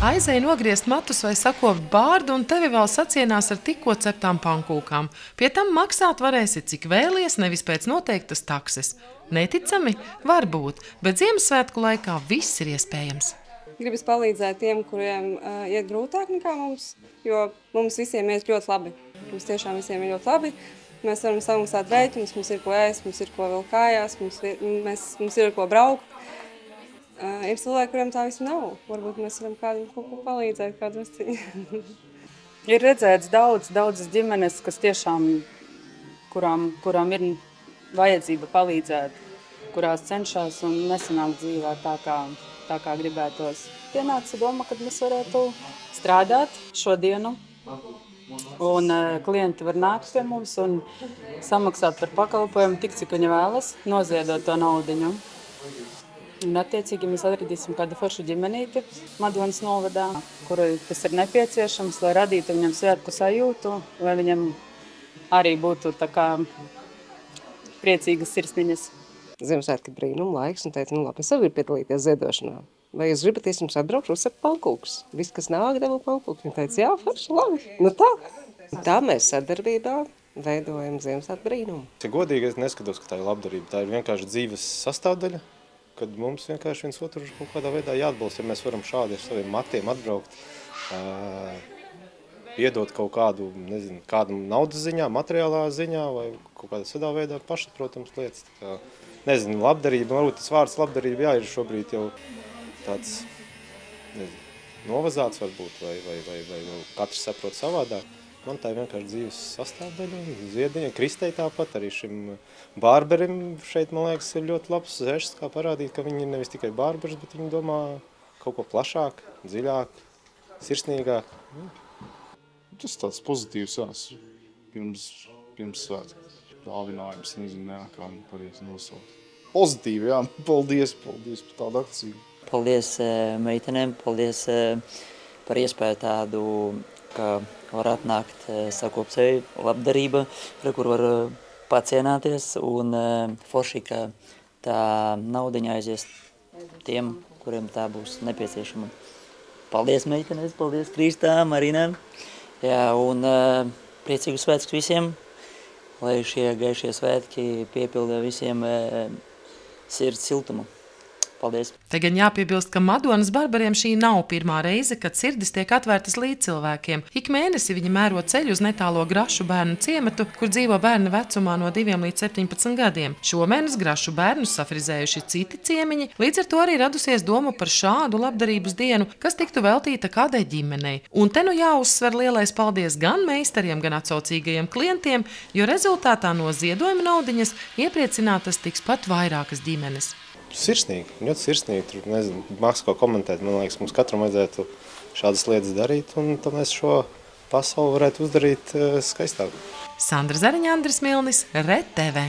Aizēja nogriezt matus vai sakopt bārdu, un tevi vēl sacienās ar tikko ceptām pankūkām. Pie tam maksāt varēsi, cik vēlies, nevis pēc noteiktas takses. Neticami? Varbūt, bet Ziemassvētku laikā viss ir iespējams. Gribas palīdzēt tiem, kuriem iet grūtāk nekā mums, jo mums visiem iet ļoti labi. Mums tiešām visiem ir ļoti labi. Mēs varam samaksāt rēķinus, mums ir ko ēst, mums ir ko vēl kājās, mums ir ko braukt. Ir cilvēki, kuriem tā visu nav. Varbūt mēs varam kādam kaut ko palīdzēt, kādu uzcīņu. Ir redzēts daudzas ģimenes, kas tiešām, kurām ir vajadzība palīdzēt, kurās cenšas un nesanāk dzīvē tā kā gribētos. Pienāca doma, kad mēs varētu strādāt šodienu, un klienti var nākt pie mums un samaksāt par pakalpojumu tik, cik viņi vēlas, noziedot to naudiņu. Un attiecīgi mēs atradīsim kādu foršu ģimenīti Madonas novadā, kurai tas ir nepieciešams, lai radītu viņam svētku sajūtu, lai viņam arī būtu tā kā priecīgas sirsniņas. Ziemassvētki brīnuma laiks un teica, labi, es arī gribu piedalīties ziedošanā. Vai jūs gribat, es jums atbraukšu uzsakt pankūkus? Viss, kas nāk, dabū pankūkus. Viņa teica, jā, forši, labi. Nu tā. Tā mēs sadarbībā veidojam Ziemassvētku brīnumu. Ja godīgi, es neskatos, ka tā ir labdarība. Tā ir vienkārši dzīves sastāvdaļa, kad mums vienkārši viens otru kaut kādā veidā jāatbalsta. Ja mēs varam šādi ar saviem matiem atbraukt, iedot kaut kādu, nezinu, kādam naudas ziņā, materiālā ziņā vai kaut kādā sadā veidā pašsaprotams lietas. Tā kā, nezinu, labdarība, varbūt tas vārds labdarība, jā, ir šobrīd jau tāds, nezinu, novazāts varbūt, vai katrs saprot savādāk. Man tā ir vienkārši dzīves sastāvdaļa, ziediņa, Kristei tāpat, arī šim bārberim šeit, man liekas, ir ļoti labs žests, kā parādīt, ka viņi ir nevis tikai bārbers, bet viņi domā kaut ko plašāk, dziļāk, sirsnīgāk. Tas tāds pozitīvs, jā, pirms svētku dāvinājums, nezinu, kā viņi pareizi nosaukt. Pozitīvi, jā, paldies par tādu akciju. Paldies meitenēm, paldies par iespēju tādu, ka var atnākt sakopt sevi labdarība, kur var pacienāties, un forši, ka tā naudiņa aizies tiem, kuriem tā būs nepieciešama. Paldies meitenes, paldies Kristā, Marinam, jā, un priecīgus svētkus visiem, lai šie gaišie svētki piepildē visiem sirds siltumu. Paldies. Te gan jāpiebilst, ka Madonas barbariem šī nav pirmā reize, kad sirdis tiek atvērtas līdzcilvēkiem. Ik mēnesi viņi mēro ceļu uz netālo Grašu bērnu ciematu, kur dzīvo bērni vecumā no 2 līdz 17 gadiem. Šomēnes Grašu bērnus safrizējuši citi ciemiņi, līdz ar to arī radusies doma par šādu labdarības dienu, kas tiktu veltīta kādai ģimenei. Un te nu jāuzsver lielais paldies gan meistariem, gan atsaucīgajiem klientiem, jo rezultātā no ziedojuma naudiņas iepriecinātas tiks pat vairākas ģimenes. Sirsnīgi, ļoti sirsnīgi, tur nezinu, māks ko komentēt, man liekas, mums katram vajadzētu šādas lietas darīt, un tad mēs šo pasauli varētu uzdarīt skaistāk. Sandra Zariņa, Andris Milnis, RTV.